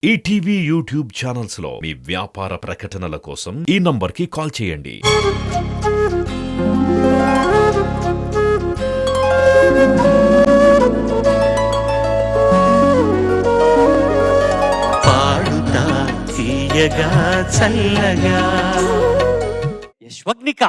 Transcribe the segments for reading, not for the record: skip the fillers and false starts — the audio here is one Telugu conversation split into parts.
ఈటీవీ యూట్యూబ్ ఛానల్స్ లో మీ వ్యాపార ప్రకటనల కోసం ఈ నంబర్కి కాల్ చేయండి. పాడుతా తీయగా చల్లగా యశ్వగ్నిక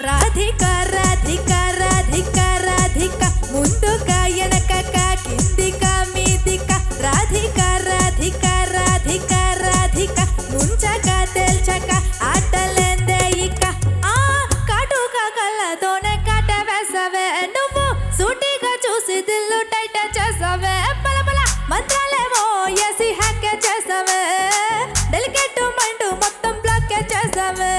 రాధిక రాధిక రాధిక రాధిక ముందుగా ఎనకక కిందిక మీదిక రాధిక రాధిక రాధిక రాధిక ముంచక తెల్చక ఆటలేందే ఇక ఆ కాటుక కళ్ళతోనే కాట వేసవే నువ్వు సూటిగా చూసి దిల్లు టైట చేసవే బల బల మంత్రాలేమో ఏసి హ్యాక్ చేసవే డెలికేట్ మైండ్ మొత్తం బ్లాక్ చేసవే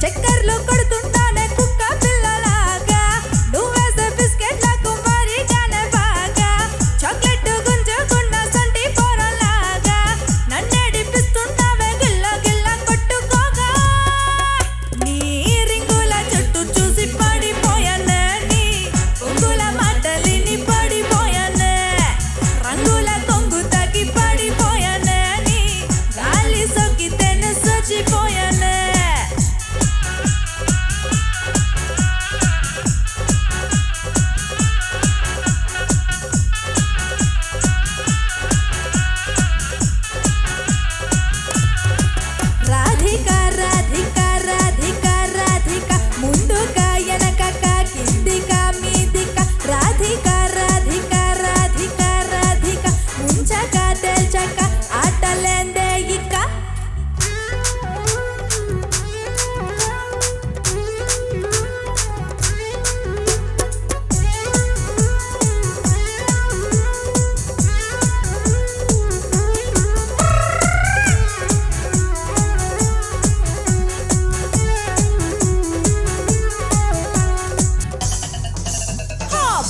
చక్కర్లు కొడుతుంటానే కుక్క పిల్లలాగా నువ్వేసే బిస్కెట్ల కుమారిగానే బాగా చాక్లెట్ గుంజుకున్న సంటి పోరలాగా నన్నేడిపిస్తుంటావే గిల్ల గిల్ల కొట్టుకోగా నీ రింగుల చుట్టూ చూసి పడిపోయానే నీ పొంగుల మాటలిని పడిపోయానే రంగుల కొంగు తగ్గి పడిపోయానే నీ గాలి సోకితేనే సచ్చిపోయానే రాధిక రాధిక రాధిక రాధిక ముందుగా ఎనకక కిందిక మీదిక రాధిక రాధిక రాధిక రాధిక ముంచక తెల్చక ఆటలేందే ఇక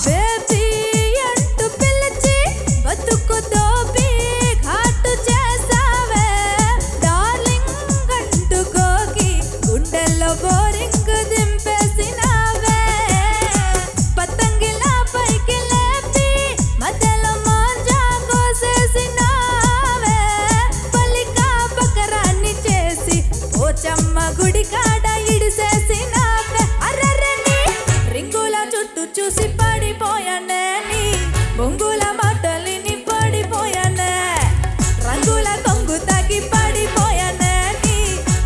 బేబీ అంటూ పిలిచి బతుకు దోబి ఘాటు చేసావే డార్లింగ్ అంటూ గోకి గుండెల్లో బోరింగ్ దింపేసినావే పతంగిలా పైకి లేపి మధ్యలో మాంజా కోసేసినావే పలికా బకరాన్ని చేసి పోచమ్మ గుడి కాడ ఇడిసేసినావే అర్రర్రని రింగుల చుట్టూ చూసి పడిపోయానే నీ బొంగుల మాటలిని పడిపోయానే రంగుల కొంగు తగ్గి పడిపోయానే నీ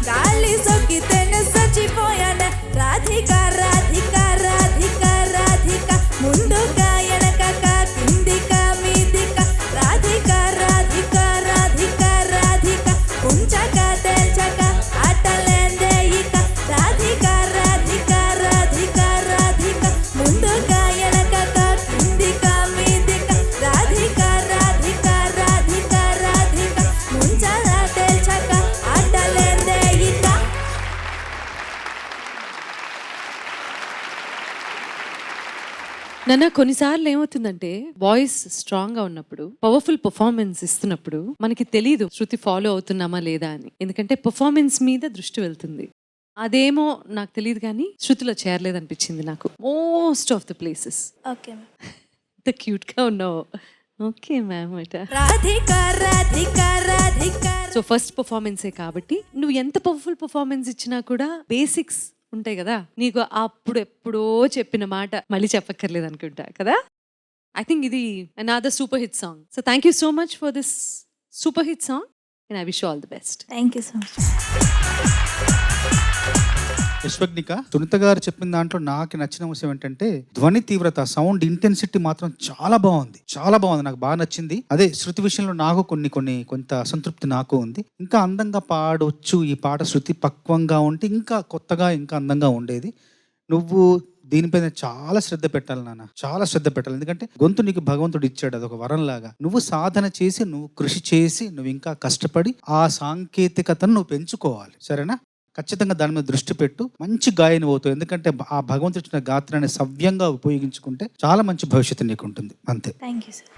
గాలి సోకితేనే సచ్చిపోయానే రాధిక రాధిక రాధిక రాధిక ముందుగా ఎనకక కిందిక మీదిక రాధిక రాధిక రాధిక రాధిక ఉంచక తెల్చక ఆటలేందే ఇక రాధిక రాధిక రాధిక రాధిక ముందుగా ఎనకక కిందిక మీదిక రాధిక రాధిక రాధిక రాధిక ఉంచక తెల్చక ఆటలేందే ఇక నాన్న కొన్నిసార్లు ఏమవుతుందంటే వాయిస్ స్ట్రాంగ్ గా ఉన్నప్పుడు పవర్ఫుల్ పర్ఫార్మెన్స్ ఇస్తున్నప్పుడు మనకి తెలీదు శృతి ఫాలో అవుతున్నామా లేదా అని, ఎందుకంటే పర్ఫార్మెన్స్ మీద దృష్టి వెళ్తుంది. అదేమో నాకు తెలియదు కానీ శృతిలో చేరలేదు అనిపించింది నాకు most of the places. Okay ma'am. ఎంత క్యూట్ గా ఉన్నావు. ఓకే మ్యామ్ అట. రాధిక రాధిక రాధిక సో ఫస్ట్ పర్ఫార్మెన్సే కాబట్టి నువ్వు ఎంత పవర్ఫుల్ పర్ఫార్మెన్స్ ఇచ్చినా కూడా బేసిక్స్ ఉంటాయి కదా, నీకు అప్పుడు ఎప్పుడో చెప్పిన మాట మళ్ళీ చెప్పక్కర్లేదు అనుకుంటా కదా. ఐ థింక్ ఇది another super hit song. So thank you so much for this super hit song and I wish all the best. Thank you so much. Yashwagnika, Sunitha garu చెప్పిన దాంట్లో నాకు నచ్చిన విషయం ఏంటంటే ధ్వని తీవ్రత, సౌండ్ ఇంటెన్సిటీ మాత్రం చాలా బాగుంది, చాలా బాగుంది, నాకు బాగా నచ్చింది. అదే శృతి విషయంలో నాకు కొంత అసంతృప్తి నాకు ఉంది. ఇంకా అందంగా పాడవచ్చు ఈ పాట, శృతి పక్వంగా ఉంటే ఇంకా కొత్తగా ఇంకా అందంగా ఉండేది. నువ్వు దీనిపైన చాలా శ్రద్ధ పెట్టాలి నాన్న, చాలా శ్రద్ధ పెట్టాలి. ఎందుకంటే గొంతు నీకు భగవంతుడు ఇచ్చాడు, అదొక వరంలాగా. నువ్వు సాధన చేసి, నువ్వు కృషి చేసి, నువ్వు ఇంకా కష్టపడి ఆ సాంకేతికతను నువ్వు పెంచుకోవాలి, సరేనా? ఖచ్చితంగా దాని మీద దృష్టి పెట్టు, మంచి గాయని అవుతావు. ఎందుకంటే ఆ భగవంతుడు ఇచ్చిన గాత్రాన్ని సవ్యంగా ఉపయోగించుకుంటే చాలా మంచి భవిష్యత్తు నీకు ఉంటుంది. అంతే. Thank you sir.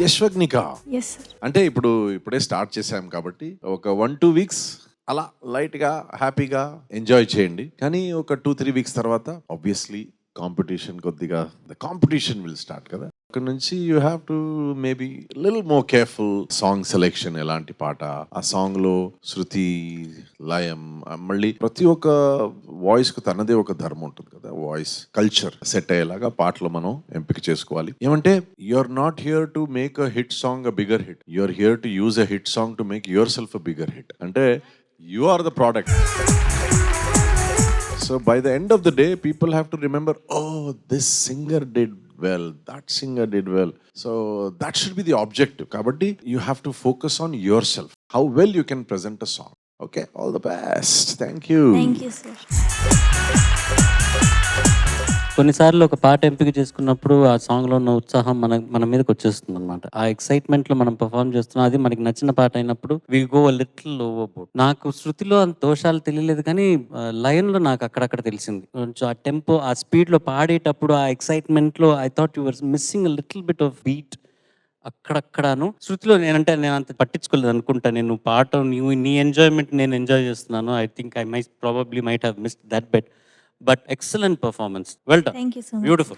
Yashwagnika yes sir. అంటే ఇప్పుడే స్టార్ట్ చేసాం కాబట్టి ఒక 1-2 వీక్స్ అలా లైట్ గా హ్యాపీగా ఎంజాయ్ చేయండి. కానీ ఒక 2-3 వీక్స్ తర్వాత ఆబ్వియస్లీ కాంపిటీషన్ కొద్దిగా ద కాంపిటీషన్ విల్ స్టార్ట్ కదా. అక్కడ నుంచి you have to maybe little more careful song selection. ఎలాంటి పాట, ఆ సాంగ్ లో శృతి, లయం, మళ్ళీ ప్రతి ఒక్క వాయిస్ కు తనదే ఒక ధర్మం ఉంటుంది కదా. వాయిస్ కల్చర్ సెట్ అయ్యేలాగా పాటలు మనం ఎంపిక చేసుకోవాలి. ఏమంటే you're not here to make a hit song a bigger hit, you're here to use a hit song to make your self a bigger hit. అంటే you are the product. So by the end of the day, people have to remember, oh, this singer did well, that singer did well. So that should be the objective. Kabatti, you have to focus on yourself, how well you can present a song. Okay, all the best. Thank you. Thank you sir. కొన్నిసార్లు ఒక పాట ఎంపిక చేసుకున్నప్పుడు ఆ సాంగ్లో ఉన్న ఉత్సాహం మన మీదకి వచ్చేస్తుంది అనమాట. ఆ ఎక్సైట్మెంట్లో మనం పర్ఫామ్ చేస్తున్నాం, అది మనకి నచ్చిన పాట అయినప్పుడు we go little over board. నాకు శృతిలో అంత దోషాలు తెలియలేదు, కానీ లయన్లో నాకు అక్కడక్కడ తెలిసింది. కొంచెం ఆ టెంపో, ఆ స్పీడ్లో పాడేటప్పుడు ఆ ఎక్సైట్మెంట్లో I thought you were missing a little bit off beat అక్కడక్కడను. శృతిలో నేను అంత పట్టించుకోలేదు అనుకుంటా. నేను పాట నీ ఎంజాయ్మెంట్ నేను ఎంజాయ్ చేస్తున్నాను. I think I might have missed that bet. But excellent performance. Well done. Thank you so much. Beautiful.